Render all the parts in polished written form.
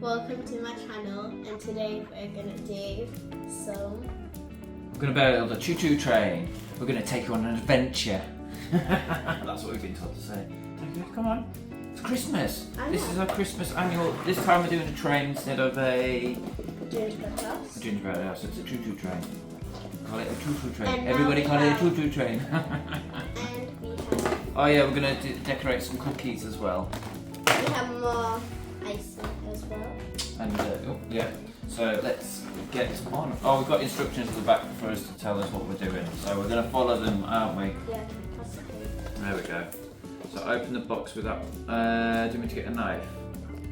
welcome to my channel, and today we're gonna do some... We're gonna build a choo-choo train. We're gonna take you on an adventure. That's what we've been told to say. Come on, it's Christmas. This is our Christmas annual. This time we're doing a train instead of a gingerbread house. A gingerbread house. It's a choo-choo train. Call it a choo-choo train. And everybody call it a choo-choo train. And we have... Oh yeah, we're gonna decorate some cookies as well. We have more icing as well. And oh yeah, so let's get on. Oh, we've got instructions at the back for us to tell us what we're doing. So we're gonna follow them, aren't we? Yeah, possibly. There we go. So open the box with that. Do you want me to get a knife?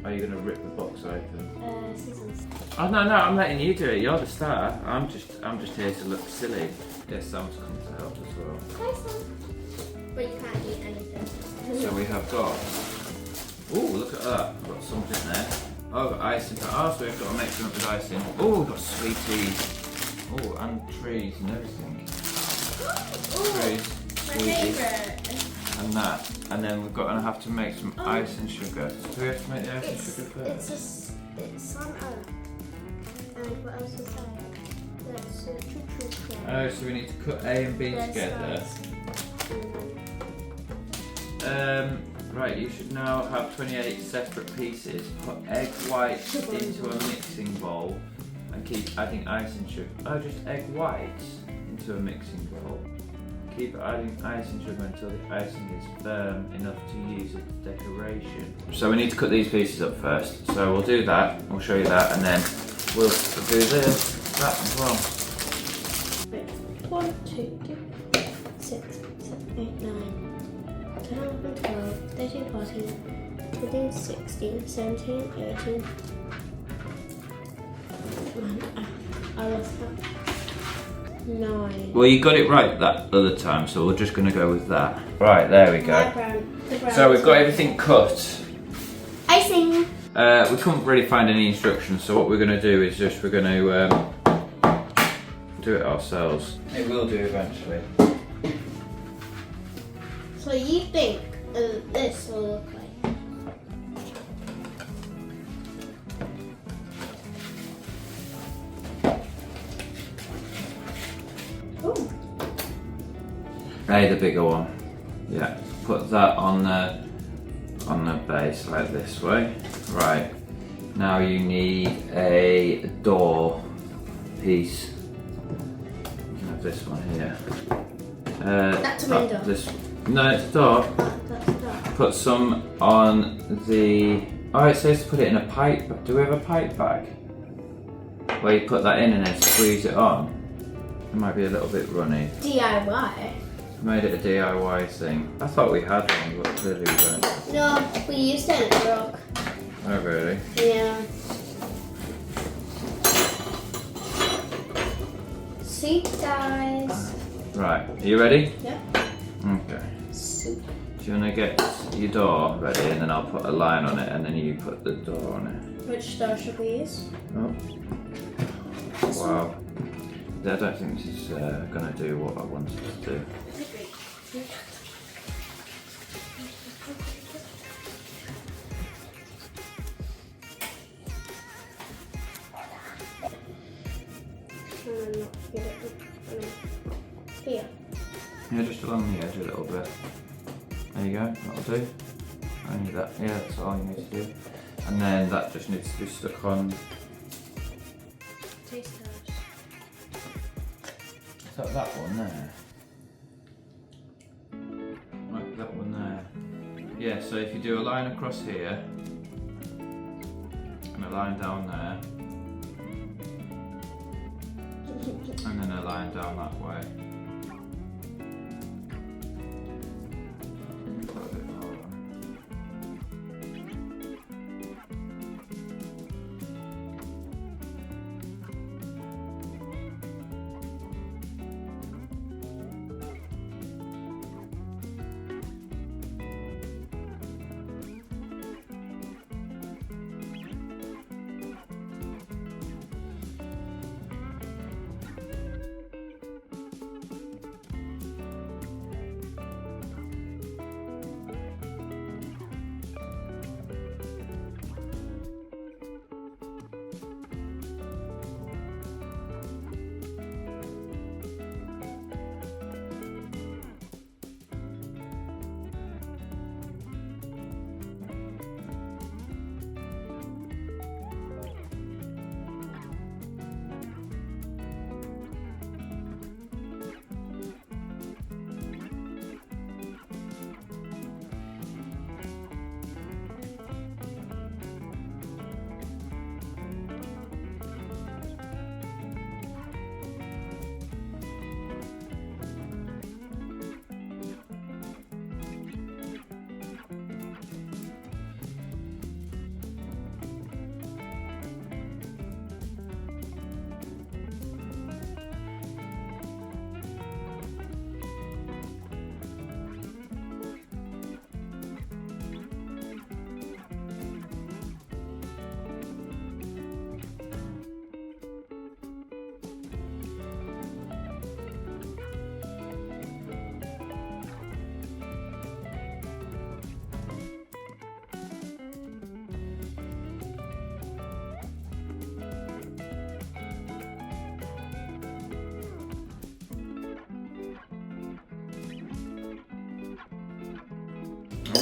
Are you gonna rip the box open? Scissors. Oh no, I'm letting you do it. You're the star. I'm just here to look silly. Yes, Sam's come to help as well. Hi, Sam. But you can't eat anything. So we have got. Oh, look at that. I've got something there. Oh, I've got icing. Oh, so we've got to make something with icing. Oh, we've got sweeties. Oh, and trees and everything. Trees, My sweeties, favourite. and that. And then we're going to have to make some ice and sugar. Do we have to make the ice and sugar first? It's Santa. And what else is that? That's a choo-choo train. Oh, so we need to cut A and B together. Right, you should now have 28 separate pieces. Put egg whites into a mixing bowl and keep adding ice and sugar. Oh, just egg whites into a mixing bowl. Keep adding ice and sugar until the icing is firm enough to use as decoration. So we need to cut these pieces up first. So we'll do that, we'll show you that, and then we'll do that as well. 1, 2, 3, 6, 7, 8, 9. 10, 11, 12, 13, 14, 15, 16, 17, 18. I lost that. 9. Well, you got it right that other time, so we're just going to go with that. Right, there we go. So we've got everything cut. Icing! We couldn't really find any instructions, so what we're going to do is just we're going to do it ourselves. It will do eventually. So you think this will look like? Oh. The bigger one. Yeah. Put that on the base like this way. Right. Now you need a door piece. You can have this one here. That's a window. No, it's a door. That's a door. Put some on the. Oh, it says to put it in a pipe. Do we have a pipe bag? Where you put that in and then squeeze it on. It might be a little bit runny. DIY. I made it a DIY thing. I thought we had one, but clearly we don't. No, we used it and it broke. Oh, really? Yeah. See, guys. Right, are you ready? Yeah. Okay. Soup. Do you want to get your door ready and then I'll put a line on it and then you put the door on it? Which door should we use? Oh. Wow. I don't think this is going to do what I wanted it to do. Here. Yeah, just along the edge a little bit. There you go, that'll do. Only that, yeah, that's all you need to do. And then that just needs to be stuck on. Taste test. Is that one there? Right, that one there. Yeah, so if you do a line across here, and a line down there, and then a line down that way. Put a bit more on.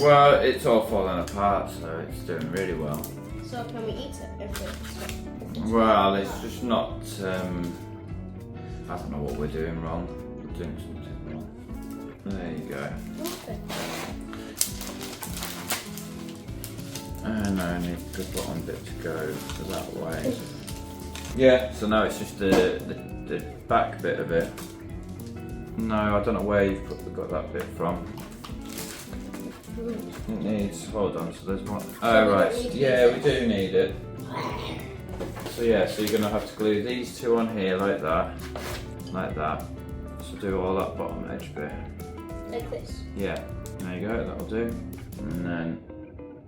Well, it's all falling apart, so it's doing really well. So can we eat it if it's... Well, it's just not, I don't know what we're doing wrong. We're doing something wrong. There you go. And I need the bottom bit to go that way. Yeah, so now it's just the back bit of it. No, I don't know where you've got that bit from. It needs, hold on, so there's one. Oh right, yeah, we do need it. So yeah, so you're going to have to glue these two on here like that. Like that. So do all that bottom edge bit. Like this? Yeah, there you go, that'll do. And then,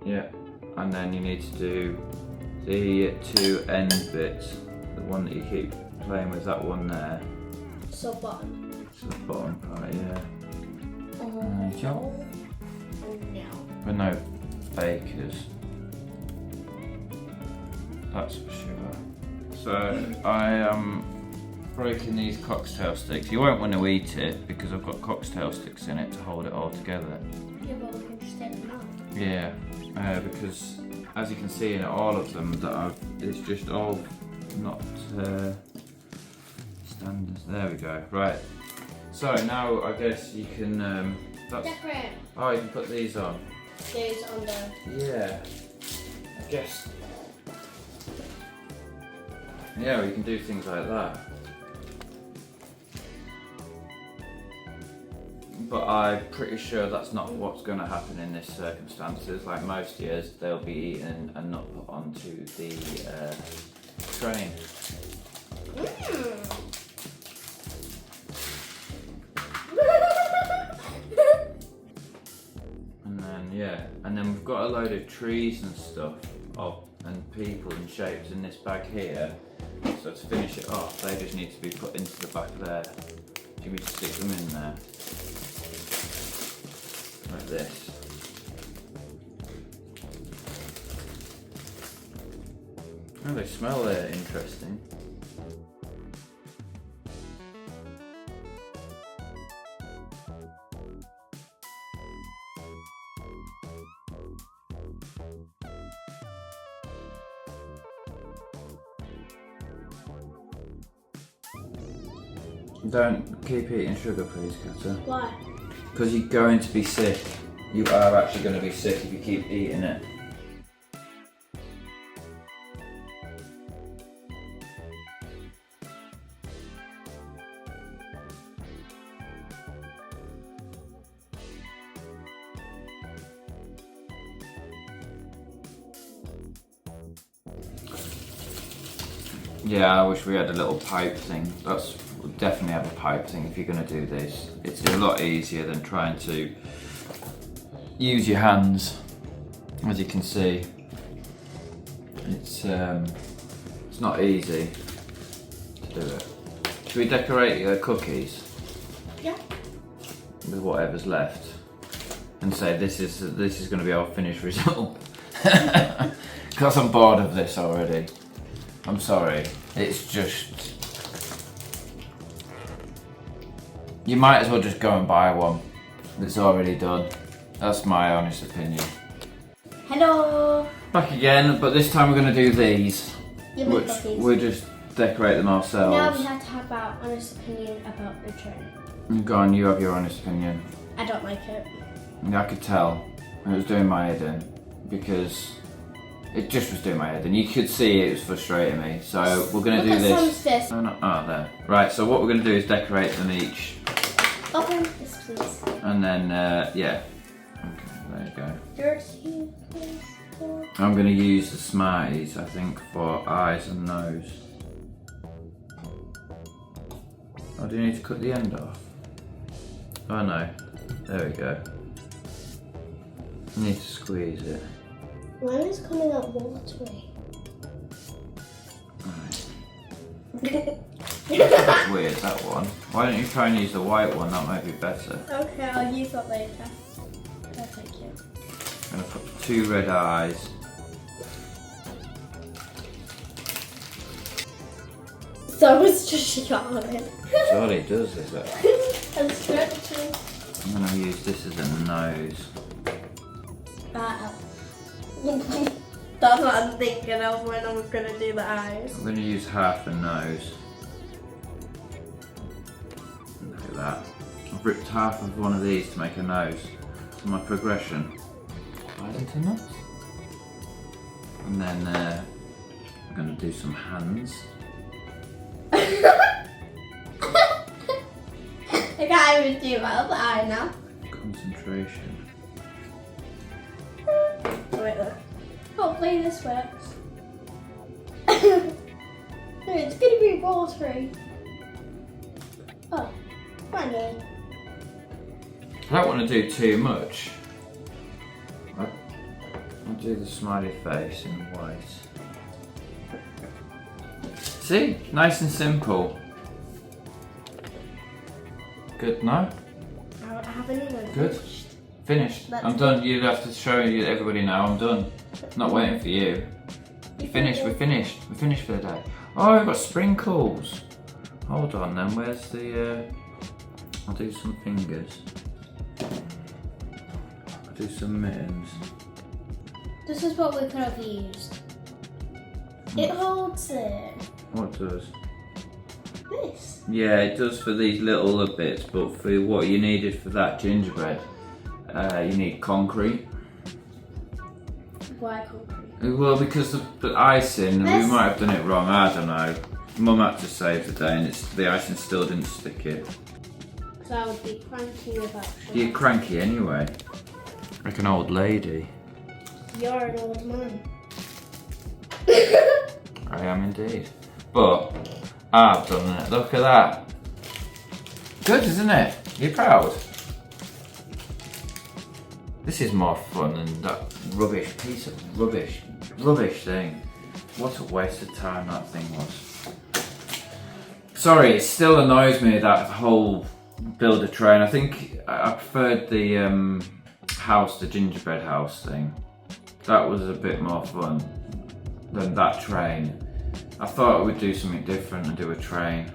yeah, and then you need to do the two end bits. The one that you keep playing with, that one there. So bottom. So the bottom part, yeah. There you go. But no bakers. That's for sure. So I am breaking these cocktail sticks. You won't want to eat it because I've got cocktail sticks in it to hold it all together. Yeah, but we can just take them out. Yeah, because as you can see in all of them that it's just all not standards. There we go. Right. So now I guess you can. Decorate. Oh, you can put these on. These on the. Yeah. I guess. Yeah, we can do things like that. But I'm pretty sure that's not what's going to happen in this circumstances. Like most years, they'll be eaten and not put onto the train. And then yeah, and then we've got a load of trees and stuff, and people and shapes in this bag here. So to finish it off, they just need to be put into the back there. Do you want me to stick them in there? Like this. Oh, they smell interesting. Don't keep eating sugar, please, Kata. Why? Because you're going to be sick. You are actually going to be sick if you keep eating it. Yeah, I wish we had a little pipe thing. We'll definitely have a pipe thing if you're going to do this. It's a lot easier than trying to use your hands, as you can see. It's not easy to do it. Should we decorate the cookies? Yeah. With whatever's left, and say this is going to be our finished result. Because I'm bored of this already. I'm sorry. It's just. You might as well just go and buy one that's already done. That's my honest opinion. Hello. Back again, but this time we're going to do these. Which we'll just decorate them ourselves. Now we have to have our honest opinion about the train. Go on, you have your honest opinion. I don't like it. I could tell. It was doing my head in. Because it just was doing my head in. You could see it was frustrating me. So we're going to do this. Oh, no. Oh, there. Right, so what we're going to do is decorate them each. Open this, please. And then, yeah. Okay, there you go. Dirty, please. I'm going to use the Smarties, I think, for eyes and nose. Oh, do you need to cut the end off? Oh no. There we go. You need to squeeze it. Mine is coming out watery. Alright. That's weird, that one. Why don't you try and use the white one? That might be better. Okay, I'll use that later. Oh, thank you. I'm going to put 2 red eyes. So it's just on it. That's all it does, is it? And stretches. I'm going to use this as a nose. That's what I'm thinking of when I'm gonna do the eyes. I'm going to use half the nose. Look at that. I've ripped half of one of these to make a nose. For my progression. Right into nuts. And then I'm going to do some hands. I can't even do my other eye now. Concentration. Wait, look. Hopefully this works. It's gonna be watery. Oh, finally. I don't want to do too much. I'll do the smiley face in white. See? Nice and simple. Good, no? I haven't even Good. finished. Finished. That's I'm it. done. You'd have to show everybody now. I'm done. Not waiting for you. Finished. We're finished. We're finished for the day. Oh, we've got sprinkles. Hold on then. Where's the... I'll do some fingers. I'll do some mittens. This is what we could have used. It holds it. What does? This. Yeah, it does for these little bits, but for what you needed for that gingerbread, you need concrete. Why concrete? Well, because the icing, we This- might have done it wrong, I don't know. Mum had to save the day and the icing still didn't stick it. Because I would be cranky about You're cranky anyway. Like an old lady. You're an old man. I am indeed. But I've done it. Look at that. Good, isn't it? You proud? This is more fun than that rubbish piece of rubbish thing. What a waste of time that thing was. Sorry, it still annoys me, that whole build a train. I think I preferred the house, the gingerbread house thing. That was a bit more fun than that train. I thought I would do something different and do a train.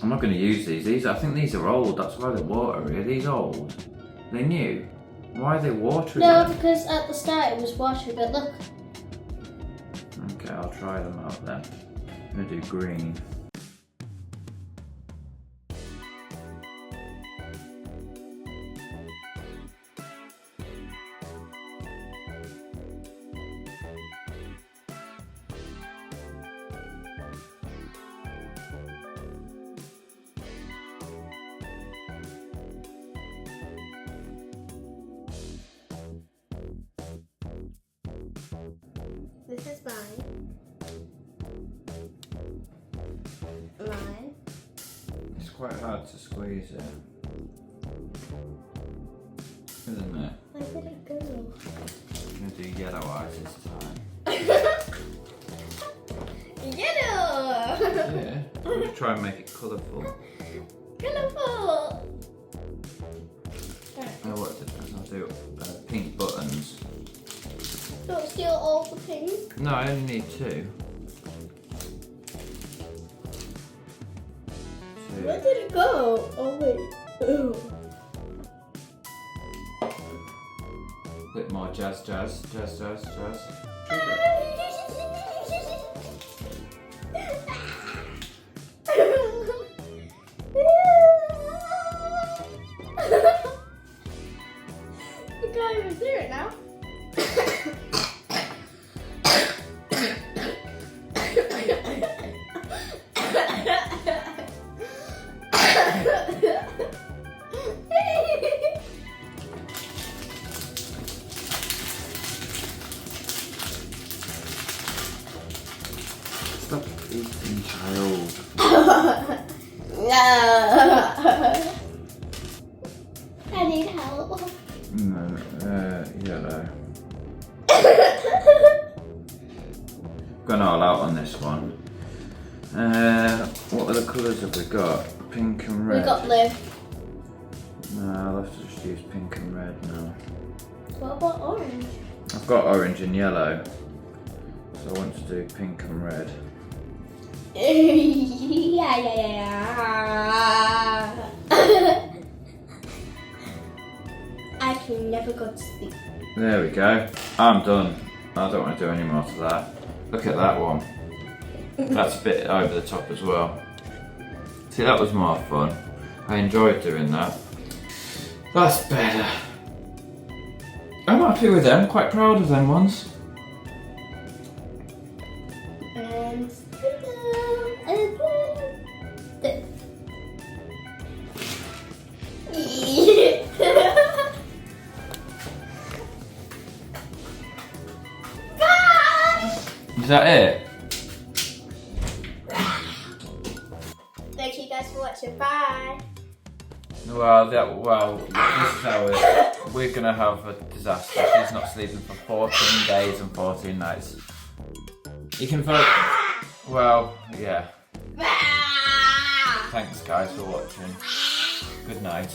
I'm not going to use these. I think these are old. That's why they're watery. Are these old? They're new. Why are they watery? No, then? because at the start it was watery, but look. Okay, I'll try them out then. I'm going to do green. This is mine. Mine. It's quite hard to squeeze it. Isn't it? Where did it go? I'm going to do yellow eyes this time. Yellow! Yeah. I'm going to try and make it colourful. Colourful! What I'll do pink buttons. Don't steal all the pink. No, I only need two. Where did it go? Oh wait. Ooh. Bit more jazz. You can't even do it now. Stop eating, child. No. I need help. No, yellow. Gone all out on this one. What other colours have we got? Pink and red. We got blue. No, I'll have to just use pink and red now. What about orange? I've got orange and yellow, so I want to do pink and red. Yeah. I can never go to sleep. There we go. I'm done. I don't want to do any more to that. Look at that one. That's a bit over the top as well. See, that was more fun. I enjoyed doing that. That's better. I'm happy with them, quite proud of them ones. And Is that it? thank you guys for watching. Bye. Well, this is how we're gonna have a disaster. She's not sleeping for 14 days and 14 nights. You can vote. Well, yeah. Thanks guys for watching. Good night.